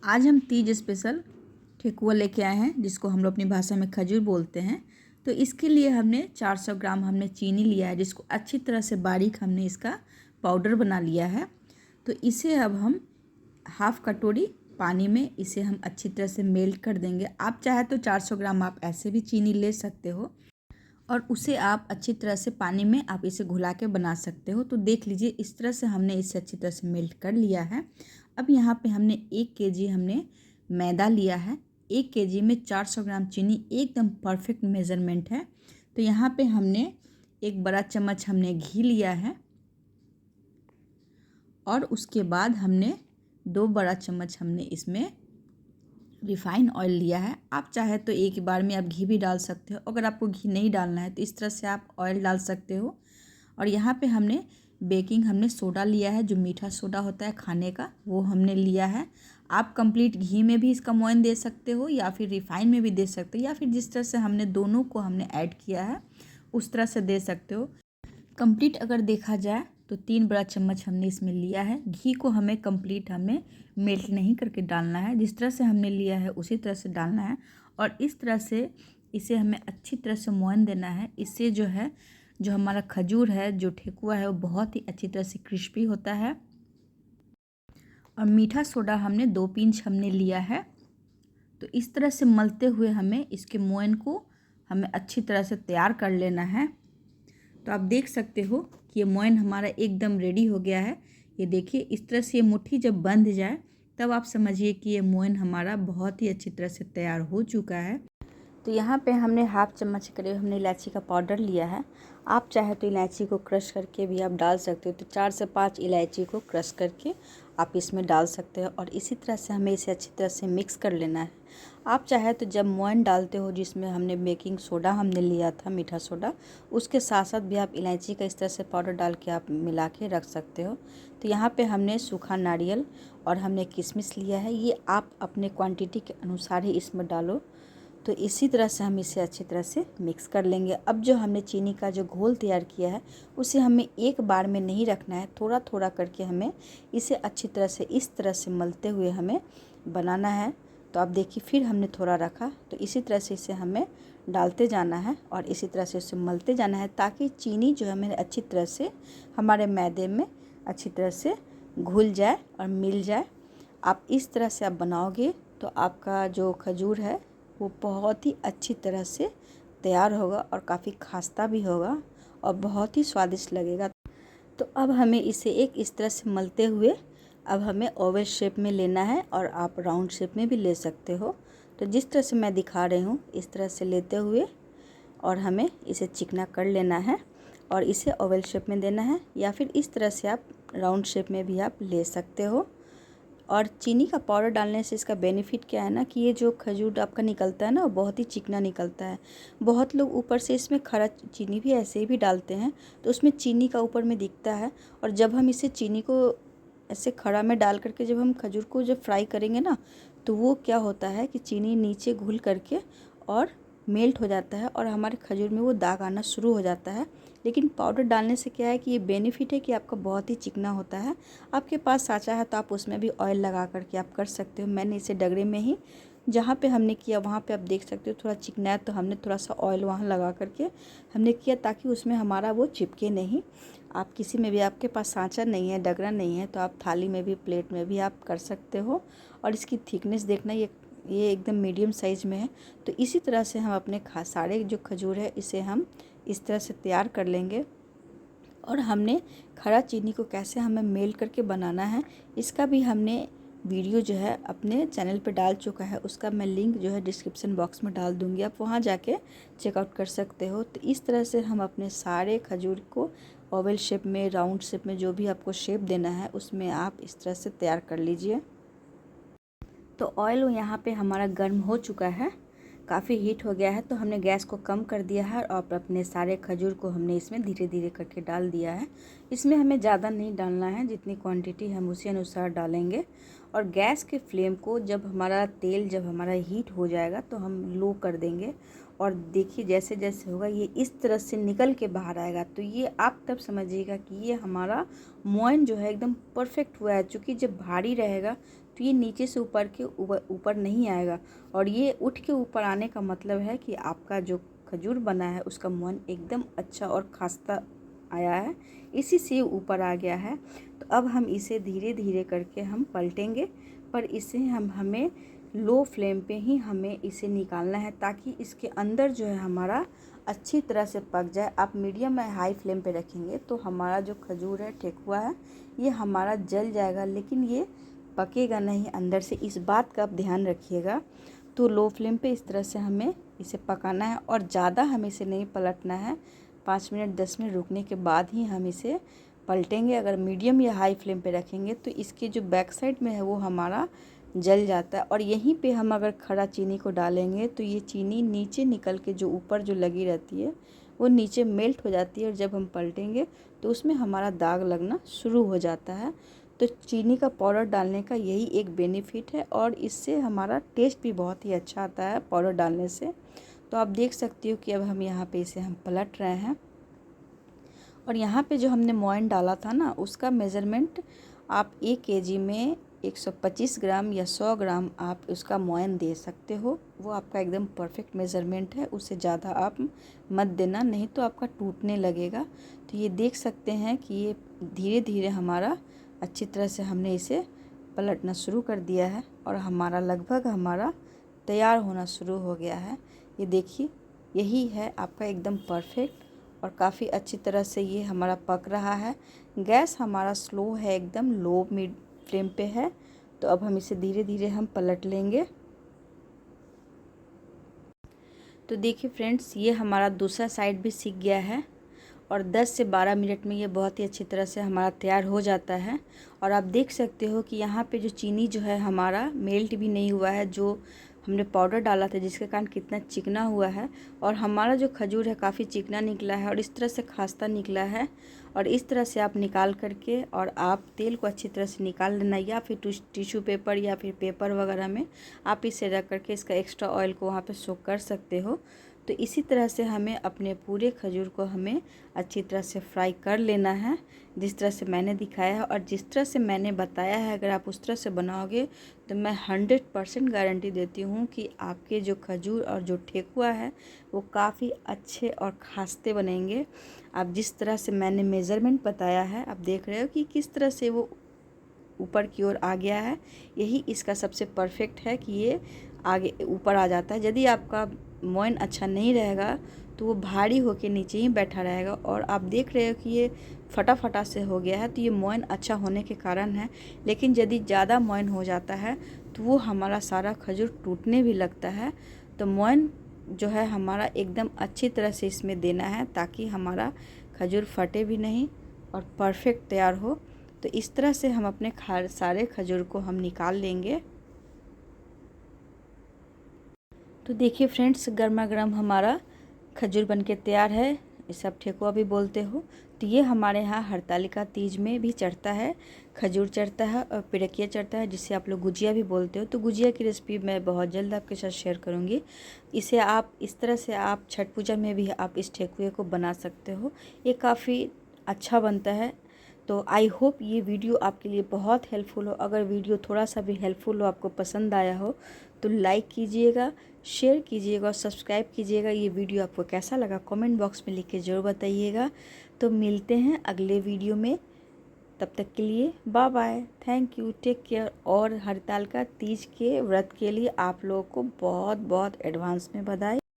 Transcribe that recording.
आज हम तीज स्पेशल ठेकुआ लेके आए हैं, जिसको हम लोग अपनी भाषा में खजूर बोलते हैं। तो इसके लिए हमने 400 ग्राम हमने चीनी लिया है, जिसको अच्छी तरह से बारीक हमने इसका पाउडर बना लिया है। तो इसे अब हम हाफ़ कटोरी पानी में इसे हम अच्छी तरह से मेल्ट कर देंगे। आप चाहे तो 400 ग्राम आप ऐसे भी चीनी ले सकते हो और उसे आप अच्छी तरह से पानी में आप इसे घुला के बना सकते हो। तो देख लीजिए, इस तरह से हमने इसे अच्छी तरह से मेल्ट कर लिया है। अब यहाँ पे हमने 1 केजी हमने मैदा लिया है। 1 केजी में 400 ग्राम चीनी एकदम परफेक्ट मेज़रमेंट है। तो यहाँ पे हमने 1 बड़ा चम्मच हमने घी लिया है और उसके बाद हमने 2 बड़ा चम्मच हमने इसमें रिफ़ाइन ऑयल लिया है। आप चाहे तो एक ही बार में आप घी भी डाल सकते हो। अगर आपको घी नहीं डालना है तो इस तरह से आप ऑयल डाल सकते हो। और यहाँ पे हमने बेकिंग हमने सोडा लिया है, जो मीठा सोडा होता है खाने का, वो हमने लिया है। आप कंप्लीट घी में भी इसका मोयन दे सकते हो या फिर रिफ़ाइन में भी दे सकते हो, या फिर जिस तरह से हमने दोनों को हमने ऐड किया है उस तरह से दे सकते हो। कंप्लीट अगर देखा जाए तो 3 बड़ा चम्मच हमने इसमें लिया है। घी को हमें कंप्लीट हमें मेल्ट नहीं करके डालना है, जिस तरह से हमने लिया है उसी तरह से डालना है। और इस तरह से इसे हमें अच्छी तरह से मोयन देना है। इससे जो है, जो हमारा खजूर है, जो ठेकुआ है, वो बहुत ही अच्छी तरह से क्रिस्पी होता है। और मीठा सोडा हमने 2 पिंच हमने लिया है। तो इस तरह से मलते हुए हमें इसके मोयन को हमें अच्छी तरह से तैयार कर लेना है। तो आप देख सकते हो कि ये मोयन हमारा एकदम रेडी हो गया है। ये देखिए, इस तरह से ये मुट्ठी जब बंध जाए तब आप समझिए कि ये मोयन हमारा बहुत ही अच्छी तरह से तैयार हो चुका है। तो यहाँ पे हमने हाफ़ चम्मच करीब हमने इलायची का पाउडर लिया है। आप चाहे तो इलायची को क्रश करके भी आप डाल सकते हो। तो 4 से 5 इलायची को क्रश करके आप इसमें डाल सकते हो और इसी तरह से हमें इसे अच्छी तरह से मिक्स कर लेना है। आप चाहे तो जब मोयन डालते हो, जिसमें हमने बेकिंग सोडा हमने लिया था, मीठा सोडा, उसके साथ साथ भी आप इलायची का इस तरह से पाउडर डाल के आप मिला के रख सकते हो। तो यहाँ पे हमने सूखा नारियल और हमने किशमिश लिया है। ये आप अपने क्वांटिटी के अनुसार ही इसमें डालो। तो इसी तरह से हम इसे अच्छी तरह से मिक्स कर लेंगे। अब जो हमने चीनी का जो घोल तैयार किया है, उसे हमें एक बार में नहीं रखना है, थोड़ा थोड़ा करके हमें इसे अच्छी तरह से इस तरह से मलते हुए हमें बनाना है। तो आप देखिए, फिर हमने थोड़ा रखा, तो इसी तरह से इसे हमें डालते जाना है और इसी तरह से इसे मलते जाना है, ताकि चीनी जो है हमें अच्छी तरह से हमारे मैदे में अच्छी तरह से घुल जाए और मिल जाए। आप इस तरह से आप बनाओगे तो आपका जो खजूर है वो बहुत ही अच्छी तरह से तैयार होगा और काफ़ी खास्ता भी होगा और बहुत ही स्वादिष्ट लगेगा। तो अब हमें इसे एक इस तरह से मलते हुए अब हमें ओवल शेप में लेना है, और आप राउंड शेप में भी ले सकते हो। तो जिस तरह से मैं दिखा रही हूँ, इस तरह से लेते हुए और हमें इसे चिकना कर लेना है और इसे ओवल शेप में देना है, या फिर इस तरह से आप राउंड शेप में भी आप ले सकते हो। और चीनी का पाउडर डालने से इसका बेनिफिट क्या है ना, कि ये जो खजूर आपका निकलता है ना, वो बहुत ही चिकना निकलता है। बहुत लोग ऊपर से इसमें खरा चीनी भी ऐसे ही भी डालते हैं, तो उसमें चीनी का ऊपर में दिखता है। और जब हम इसे चीनी को ऐसे खड़ा में डाल करके जब हम खजूर को जब फ्राई करेंगे ना, तो वो क्या होता है कि चीनी नीचे घुल करके और मेल्ट हो जाता है और हमारे खजूर में वो दाग आना शुरू हो जाता है। लेकिन पाउडर डालने से क्या है कि ये बेनिफिट है कि आपका बहुत ही चिकना होता है। आपके पास साँचा है तो आप उसमें भी ऑयल लगा करके आप कर सकते हो। मैंने इसे डगरे में ही जहाँ पे हमने किया वहाँ पे आप देख सकते हो थोड़ा चिकना है, तो हमने थोड़ा सा ऑयल वहाँ लगा करके हमने किया, ताकि उसमें हमारा वो चिपके नहीं। आप किसी में भी, आपके पास साँचा नहीं है, डगरा नहीं है, तो आप थाली में भी, प्लेट में भी आप कर सकते हो। और इसकी थिकनेस देखना, ये एकदम मीडियम साइज़ में है। तो इसी तरह से हम अपने सारे जो खजूर है इसे हम इस तरह से तैयार कर लेंगे। और हमने खरा चीनी को कैसे हमें मेल्ट करके बनाना है, इसका भी हमने वीडियो जो है अपने चैनल पे डाल चुका है। उसका मैं लिंक जो है डिस्क्रिप्शन बॉक्स में डाल दूँगी, आप वहाँ जाके चेकआउट कर सकते हो। तो इस तरह से हम अपने सारे खजूर को ओवल शेप में, राउंड शेप में, जो भी आपको शेप देना है उसमें आप इस तरह से तैयार कर लीजिए। तो ऑयल यहाँ पे हमारा गर्म हो चुका है, काफ़ी हीट हो गया है। तो हमने गैस को कम कर दिया है और अपने सारे खजूर को हमने इसमें धीरे धीरे करके डाल दिया है। इसमें हमें ज़्यादा नहीं डालना है, जितनी क्वांटिटी हम उसी अनुसार डालेंगे। और गैस के फ्लेम को जब हमारा हीट हो जाएगा तो हम लो कर देंगे। और देखिए, जैसे जैसे होगा ये इस तरह से निकल के बाहर आएगा, तो ये आप तब समझिएगा कि ये हमारा मोयन जो है एकदम परफेक्ट हुआ है। चूँकि जब भारी रहेगा तो ये नीचे से ऊपर के ऊपर नहीं आएगा। और ये उठ के ऊपर आने का मतलब है कि आपका जो खजूर बना है उसका मोहन एकदम अच्छा और खास्ता आया है, इसी से ऊपर आ गया है। तो अब हम इसे धीरे धीरे करके हम पलटेंगे, पर इसे हमें लो फ्लेम पे ही हमें इसे निकालना है, ताकि इसके अंदर जो है हमारा अच्छी तरह से पक जाए। आप मीडियम या हाई फ्लेम पे रखेंगे तो हमारा जो खजूर है, ठेकुआ है, ये हमारा जल जाएगा, लेकिन ये पकेगा नहीं अंदर से। इस बात का आप ध्यान रखिएगा। तो लो फ्लेम पे इस तरह से हमें इसे पकाना है और ज़्यादा हमें इसे नहीं पलटना है। 5 मिनट 10 मिनट रुकने के बाद ही हम इसे पलटेंगे। अगर मीडियम या हाई फ्लेम पे रखेंगे तो इसकी जो बैक साइड में है वो हमारा जल जाता है। और यहीं पे हम अगर खड़ा चीनी को डालेंगे तो ये चीनी नीचे निकल के जो ऊपर जो लगी रहती है वो नीचे मेल्ट हो जाती है, और जब हम पलटेंगे तो उसमें हमारा दाग लगना शुरू हो जाता है। तो चीनी का पाउडर डालने का यही एक बेनिफिट है, और इससे हमारा टेस्ट भी बहुत ही अच्छा आता है पाउडर डालने से। तो आप देख सकते हो कि अब हम यहाँ पे इसे हम पलट रहे हैं। और यहाँ पे जो हमने मोयन डाला था ना, उसका मेज़रमेंट आप 1 केजी में 125 ग्राम या 100 ग्राम आप उसका मोयन दे सकते हो। वो आपका एकदम परफेक्ट मेज़रमेंट है, उससे ज़्यादा आप मत देना, नहीं तो आपका टूटने लगेगा। तो ये देख सकते हैं कि ये धीरे धीरे हमारा अच्छी तरह से हमने इसे पलटना शुरू कर दिया है, और हमारा लगभग हमारा तैयार होना शुरू हो गया है। ये देखिए, यही है आपका एकदम परफेक्ट, और काफ़ी अच्छी तरह से ये हमारा पक रहा है। गैस हमारा स्लो है, एकदम लो मिड फ्लेम पे है। तो अब हम इसे धीरे धीरे हम पलट लेंगे। तो देखिए फ्रेंड्स, ये हमारा दूसरा साइड भी सिक गया है, और 10 से 12 मिनट में ये बहुत ही अच्छी तरह से हमारा तैयार हो जाता है। और आप देख सकते हो कि यहाँ पे जो चीनी जो है हमारा मेल्ट भी नहीं हुआ है, जो हमने पाउडर डाला था, जिसके कारण कितना चिकना हुआ है। और हमारा जो खजूर है काफ़ी चिकना निकला है और इस तरह से खास्ता निकला है। और इस तरह से आप निकाल करके और आप तेल को अच्छी तरह से निकाल लेना, या फिर टिश्यू पेपर या फिर पेपर वगैरह में आप इसे रख करके इसका एक्स्ट्रा ऑयल को वहाँ पे सोक कर सकते हो। तो इसी तरह से हमें अपने पूरे खजूर को हमें अच्छी तरह से फ्राई कर लेना है, जिस तरह से मैंने दिखाया है और जिस तरह से मैंने बताया है। अगर आप उस तरह से बनाओगे तो मैं 100% गारंटी देती हूँ कि आपके जो खजूर और जो ठेकुआ है वो काफ़ी अच्छे और खास्ते बनेंगे। आप जिस तरह से मैंने मेज़रमेंट बताया है, आप देख रहे हो कि किस तरह से वो ऊपर की ओर आ गया है। यही इसका सबसे परफेक्ट है कि ये आगे ऊपर आ जाता है। यदि आपका मोयन अच्छा नहीं रहेगा तो वो भारी होके नीचे ही बैठा रहेगा। और आप देख रहे हो कि ये फटा से हो गया है, तो ये मोयन अच्छा होने के कारण है। लेकिन यदि ज़्यादा मोयन हो जाता है तो वो हमारा सारा खजूर टूटने भी लगता है। तो मोयन जो है हमारा एकदम अच्छी तरह से इसमें देना है, ताकि हमारा खजूर फटे भी नहीं और परफेक्ट तैयार हो। तो इस तरह से हम अपने सारे खजूर को हम निकाल लेंगे। तो देखिए फ्रेंड्स, गर्मा गर्म हमारा खजूर बनके तैयार है। ये सब ठेकुआ भी बोलते हो। तो ये हमारे यहाँ हरतालिका तीज में भी चढ़ता है, खजूर चढ़ता है और पिड़किया चढ़ता है, जिसे आप लोग गुजिया भी बोलते हो। तो गुजिया की रेसिपी मैं बहुत जल्द आपके साथ शेयर करूँगी। इसे आप इस तरह से आप छठ पूजा में भी आप इस ठेकुए को बना सकते हो। ये काफ़ी अच्छा बनता है। तो आई होप ये वीडियो आपके लिए बहुत हेल्पफुल हो। अगर वीडियो थोड़ा सा भी हेल्पफुल हो, आपको पसंद आया हो, तो लाइक कीजिएगा, शेयर कीजिएगा और सब्सक्राइब कीजिएगा। ये वीडियो आपको कैसा लगा कमेंट बॉक्स में लिख के ज़रूर बताइएगा। तो मिलते हैं अगले वीडियो में, तब तक के लिए bye bye, thank you, take care. और हरतालिका तीज के व्रत के लिए आप लोगों को बहुत बहुत एडवांस में बधाई।